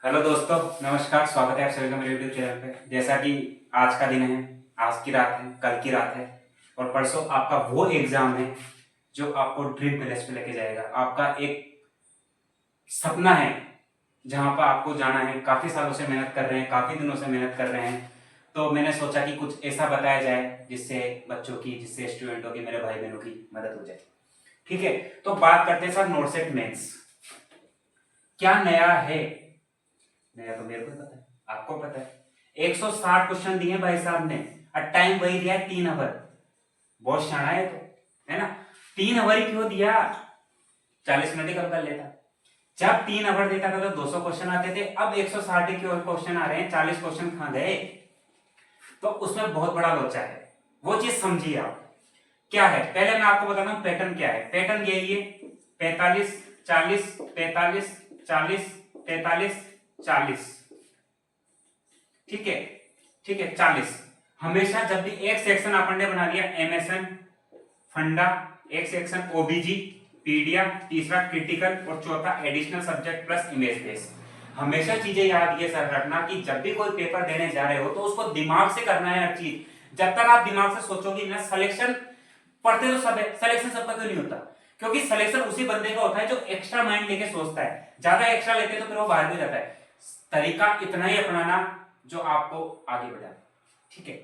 Hello दोस्तों, नमस्कार। स्वागत है आप सभी का मेरे यूट्यूब चैनल पे। जैसा कि आज का दिन है, आज की रात है, कल की रात है और परसों आपका वो एग्जाम है जो आपको ड्रीम पैलेस पे लेके जाएगा। आपका एक सपना है जहां पर आपको जाना है। काफी सालों से मेहनत कर रहे हैं, काफी दिनों से मेहनत कर रहे हैं। तो मैंने सोचा कि कुछ ऐसा बताया जाए जिससे बच्चों की, जिससे स्टूडेंटों की, मेरे भाई बहनों की मदद हो जाए। ठीक है, तो बात करते हैं सर नोटसेट मेंस। क्या नया है? नया तो मेरे को पता है, आपको पता है। 160 क्वेश्चन दिए भाई साहब ने और टाइम वही दिया है 3 आवर। बहुत शाना है तो, है ना। 3 आवर ही क्यों दिया? 40 मिनट ही कम कर लेता। जब 3 आवर देता था तो 200 क्वेश्चन आते थे, अब 160 ही क्यों क्वेश्चन आ रहे हैं? 40 क्वेश्चन कहां गए? तो उसमें बहुत बड़ा लोचा है, वो चीज समझिए आप। क्या है, पहले मैं आपको बताता हूं पैटर्न क्या है। पैटर्न यही है, 45 40 45 40 45 40। ठीक है, ठीक है, 40। हमेशा जब भी एक सेक्शन अपन ने बना लिया एमएसएन फंडा, एक सेक्शन ओबीजी पीडिया, तीसरा क्रिटिकल और चौथा additional subject plus image base. हमेशा चीजें याद ये सर रखना कि जब भी कोई पेपर देने जा रहे हो तो उसको दिमाग से करना है हर चीज। जब तक आप दिमाग से सोचोगे ना, सिलेक्शन पढ़ते तो सब है, सिलेक्शन सबका क्यों नहीं होता? क्योंकि सिलेक्शन उसी बंदे का होता है जो एक्स्ट्रा माइंड लेके सोचता है। ज्यादा एक्स्ट्रा लेते तो फिर वो बाहर भी जाता है। तरीका इतना ही अपनाना जो आपको आगे बढ़ाए। ठीक है,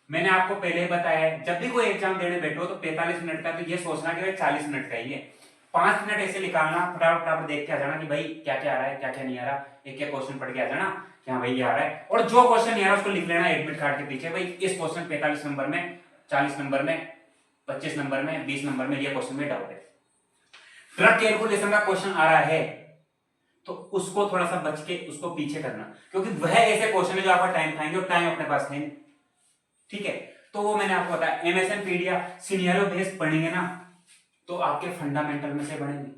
मैंने आपको पहले ही बताया है, जब भी कोई एग्जाम देने बैठो तो 45 मिनट का तो ये सोचना कि भाई 40 मिनट का ही है। 5 मिनट ऐसे निकालना, फटाफट फटाफट देख के आ जाना कि भाई क्या क्या आ रहा है, क्या क्या नहीं आ रहा। एक एक क्वेश्चन पढ़ के आ जाना कि हाँ भाई ये आ रहा है, और जो क्वेश्चन नहीं आ रहा उसको लिख लेना एडमिट कार्ड के पीछे। भाई इस क्वेश्चन 45 नंबर में, 40 नंबर में, 25 नंबर में, 20 नंबर में ये क्वेश्चन में डाउट है। ट्रक कैलकुलेशन का क्वेश्चन आ रहा है तो उसको थोड़ा सा बच के उसको पीछे करना, क्योंकि वह ऐसे क्वेश्चन है जो आपका टाइम खाएंगे और टाइम अपने पास है नहीं। ठीक है, तो वो मैंने आपको बताया। एमएसएन पीडिया सिनेरियो बेस्ड पढ़ेंगे ना तो आपके फंडामेंटल में से बनेंगे,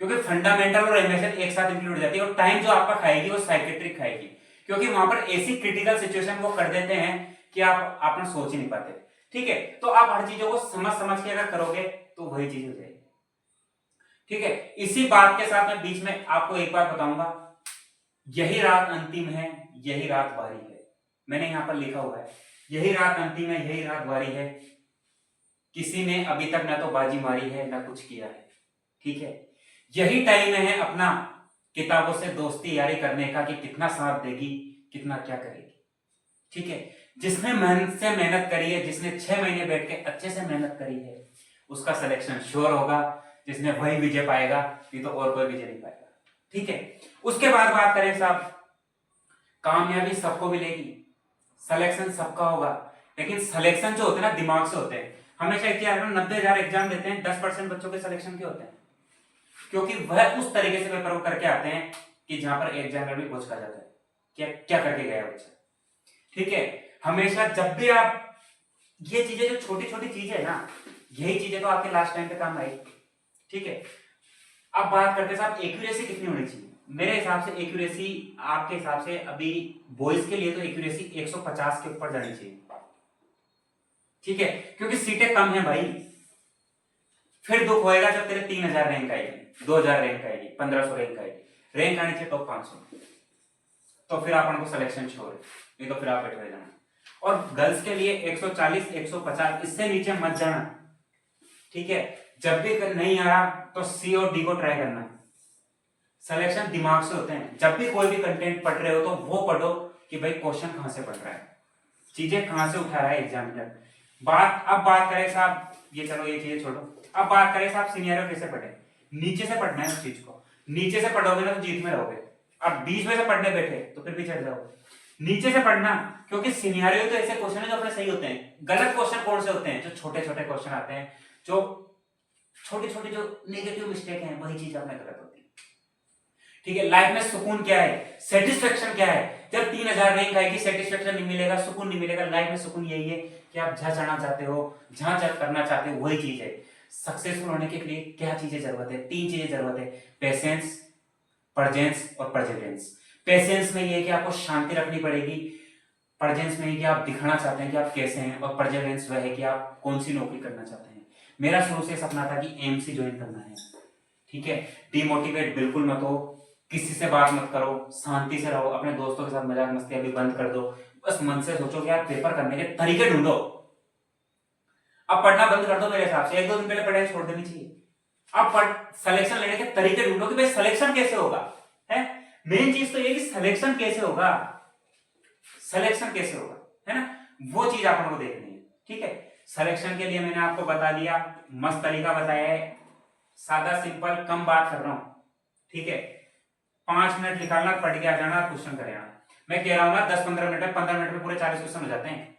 क्योंकि फंडामेंटल और एमएसएन एक साथ इंक्लूड हो जाती है। और टाइम जो आपका खाएगी वो साइकेट्रिक खाएगी, क्योंकि वहां पर ऐसी क्रिटिकल सिचुएशन वो कर देते हैं कि आप अपना सोच ही नहीं पाते। ठीक है, तो आप हर चीजों को समझ समझ के अगर करोगे तो वही चीज हो जाएगी। ठीक है, इसी बात के साथ मैं बीच में आपको एक बात बताऊंगा। यही रात अंतिम है, यही रात बारी है। मैंने यहां पर लिखा हुआ है, यही रात अंतिम है, यही रात बारी है। किसी ने अभी तक ना तो बाजी मारी है ना कुछ किया है। ठीक है, यही टाइम है अपना किताबों से दोस्ती यारी करने का कि कितना साथ देगी, कितना क्या करेगी। ठीक है, जिसने मेहनत से मेहनत करी है, जिसने 6 महीने बैठ के अच्छे से मेहनत करी है, उसका सिलेक्शन श्योर होगा। जिसने वही विजय पाएगा, नहीं तो और कोई विजय नहीं पाएगा। ठीक है, उसके बाद बात करें साहब, कामयाबी सबको मिलेगी, सिलेक्शन सबका होगा, लेकिन सिलेक्शन जो होते हैं ना दिमाग से होते हैं। हमेशा एक 90,000 एग्जाम देते हैं, 10% बच्चों के सिलेक्शन के होते हैं, क्योंकि वह उस तरीके से पेपर करके आते हैं कि जहां पर एग्जामिनर भी पूछ जाता है क्या क्या करके गया बच्चा। ठीक है, हमेशा जब भी आप ये चीजें, जो छोटी छोटी चीजें है ना, यही चीजें तो आपके लास्ट टाइम पे काम आएगी। ठीक है, अब बात करते हैं साहब एक्यूरेसी कितनी होनी चाहिए। मेरे हिसाब से एक्यूरेसी, आपके हिसाब से अभी बॉयज के लिए तो एक्यूरेसी 150 के ऊपर जानी चाहिए। ठीक है, क्योंकि सीटें कम है भाई। फिर दुख होएगा जब तेरे 3000 रैंक आएगी, 2000 रैंक आएगी, 1500 रैंक आएगी, रैंक आने चाहिए टॉप 500, तो फिर अपन को सिलेक्शन छोड़, नहीं तो फिर आप बैठे जाना। और गर्ल्स के लिए 140 150, इससे नीचे मत जाना। ठीक है, जब भी नहीं आ रहा तो सी और डी को ट्राई करना। सिलेक्शन दिमाग से होते हैं। जब भी कोई भी कंटेंट पढ़ रहे हो तो वो पढ़ो कि भाई क्वेश्चन कहां से पढ़ रहा है, चीजें कहां से उठा रहा है एग्जामिनर। अब बात करें साहब, ये चलो ये चीजें छोड़ो। अब बात करें साहब सिनेरियो कैसे पढ़े। नीचे से पढ़ना है उस चीज को। नीचे से पढ़ोगे ना तो जीत में रहोगे। अब बीच में से पढ़ने बैठे तो फिर भी चढ़ जाओगे। नीचे से पढ़ना, क्योंकि सिनेरियो तो ऐसे क्वेश्चन है जो अपने सही होते हैं। गलत क्वेश्चन कौन से होते हैं? जो छोटे छोटे क्वेश्चन आते हैं, जो छोटी छोटी जो नेगेटिव मिस्टेक है, वही चीज अपने गलत होती है। ठीक है, लाइफ में सुकून क्या है, सेटिस्फेक्शन क्या है? जब 3000 रैंक आएगी, सेटिस्फेक्शन नहीं मिलेगा, सुकून नहीं मिलेगा। लाइफ में सुकून यही है कि आप जहां जाना चाहते हो, जहां करना चाहते हो, वही चीज है। सक्सेसफुल होने के लिए क्या चीजें जरूरत है? 3 चीजें जरूरत है, पेशेंस, परजेंस और परजेवेरेंस। पेशेंस में ये है कि आपको शांति रखनी पड़ेगी। परजेंस में है कि आप दिखाना चाहते हैं कि आप कैसे हैं, और परजेवेरेंस वह है कि आप कौन सी नौकरी करना चाहते हैं। मेरा शुरू से सपना था कि एमसी ज्वाइन करना है। ठीक है, डिमोटिवेट बिल्कुल मत हो, किसी से बात मत करो, शांति से रहो, अपने दोस्तों के साथ मजाक मस्ती अभी बंद कर दो। बस मन से सोचो कि यार पेपर करने के तरीके ढूंढो। अब पढ़ना बंद कर दो, मेरे हिसाब से 1-2 दिन पहले पढ़ाई छोड़ देनी चाहिए। अब सिलेक्शन लेने के तरीके ढूंढो कि भाई सिलेक्शन कैसे होगा, है मेन चीज तो ये कि सिलेक्शन कैसे होगा, सिलेक्शन कैसे होगा, है ना, वो चीज अपन को देखनी है। ठीक है, सिलेक्शन के लिए मैंने आपको बता दिया, मस्त तरीका बताया है, सादा सिंपल कम बात कर रहा हूं। ठीक है, 5 मिनट निकालना, पढ़ के आ जाना, क्वेश्चन कर आना। मैं कह रहा हूं ना 10-15 मिनट में, 15 मिनट में पूरे 40 क्वेश्चन हो जाते हैं।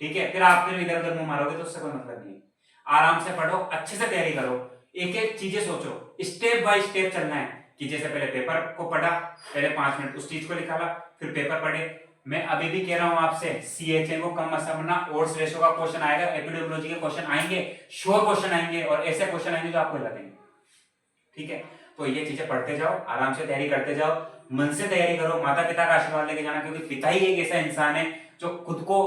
ठीक है, फिर आप फिर इधर उधर मुंह मारोगे तो उससे कोई मतलब नहीं है। आराम से पढ़ो, अच्छे से तैयारी करो, एक एक चीजें सोचो, स्टेप बाय स्टेप चलना है। कि जैसे पहले पेपर को पढ़ा, पहले 5 मिनट उस चीज को निकाला, फिर पेपर पढ़े। मैं अभी भी कह रहा हूं आपसे, CHN को कम मत समझना, ओड्स रेशो का क्वेश्चन आएगा, एपिडेमियोलॉजी के क्वेश्चन आएंगे, श्योर क्वेश्चन आएंगे, और ऐसे क्वेश्चन आएंगे जो आपको हिला देंगे। ठीक है, तो ये चीजें पढ़ते जाओ, आराम से तैयारी करते जाओ, मन से तैयारी करो, माता पिता का आशीर्वाद लेके जाना, क्योंकि पिता ही एक ऐसा इंसान है जो खुद को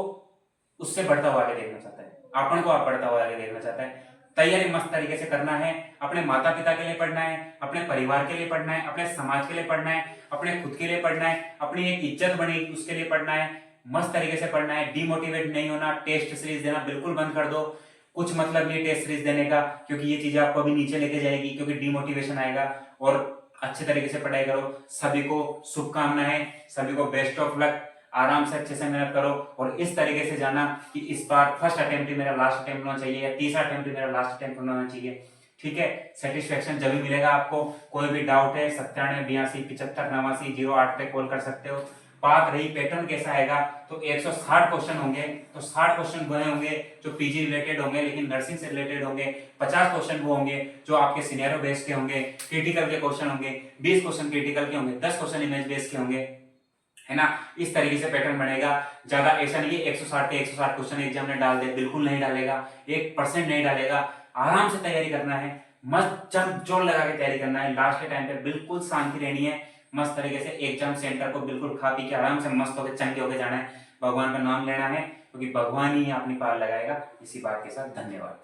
उससे बढ़ता हुआ आगे देखना चाहता है, अपन को आप बढ़ता हुआ आगे देखना चाहता है। तैयारी मस्त तरीके से करना है, अपने माता पिता के लिए पढ़ना है, अपने परिवार के लिए पढ़ना है, अपने समाज के लिए पढ़ना है, अपने खुद के लिए पढ़ना है, अपनी एक इज्जत बनेगी उसके लिए पढ़ना है। मस्त तरीके से पढ़ना है, डिमोटिवेट नहीं होना, टेस्ट सीरीज देना बिल्कुल बंद कर दो, कुछ मतलब नहीं टेस्ट सीरीज देने का, क्योंकि ये चीजें आपको अभी नीचे लेके जाएगी, क्योंकि डिमोटिवेशन आएगा। और अच्छे तरीके से पढ़ाई करो। सभी को शुभकामनाएं, सभी को बेस्ट ऑफ लक, आराम से अच्छे से मेहनत करो, और इस तरीके से जाना कि इस बार फर्स्ट अटेम्प्ट ही मेरा लास्ट अटेम्प्ट होना चाहिए, या तीसरा अटेम्प्ट ही मेरा लास्ट अटेम्प्ट होना चाहिए। ठीक है, सेटिस्फेक्शन जब भी मिलेगा आपको। कोई भी डाउट है 978275 75 08 पे कॉल कर सकते हो। बात रही पैटर्न कैसा आएगा, तो 160 क्वेश्चन होंगे, तो 60 क्वेश्चन वो होंगे जो पीजी रिलेटेड होंगे लेकिन नर्सिंग से रिलेटेड होंगे, 50 क्वेश्चन वो होंगे जो आपके सिनेरियो बेस्ड के होंगे, क्रिटिकल के क्वेश्चन होंगे, 20 क्वेश्चन क्रिटिकल के होंगे, 10 क्वेश्चन इमेज बेस्ड के होंगे, है ना। इस तरीके से पैटर्न बनेगा। ज्यादा ऐसा नहीं है 160 के 160 क्वेश्चन एग्जाम में डाल दे, बिल्कुल नहीं डालेगा, 1% नहीं डालेगा। आराम से तैयारी करना है, मस्त जम जोर लगा के तैयारी करना है। लास्ट के टाइम पे बिल्कुल शांति रहनी है, मस्त तरीके से एग्जाम सेंटर को बिल्कुल खा पी के आराम से मस्त होकर चंगे होकर जाना है, भगवान का नाम लेना है, क्योंकि भगवान ही अपनी पार लगाएगा। इसी बात के साथ धन्यवाद।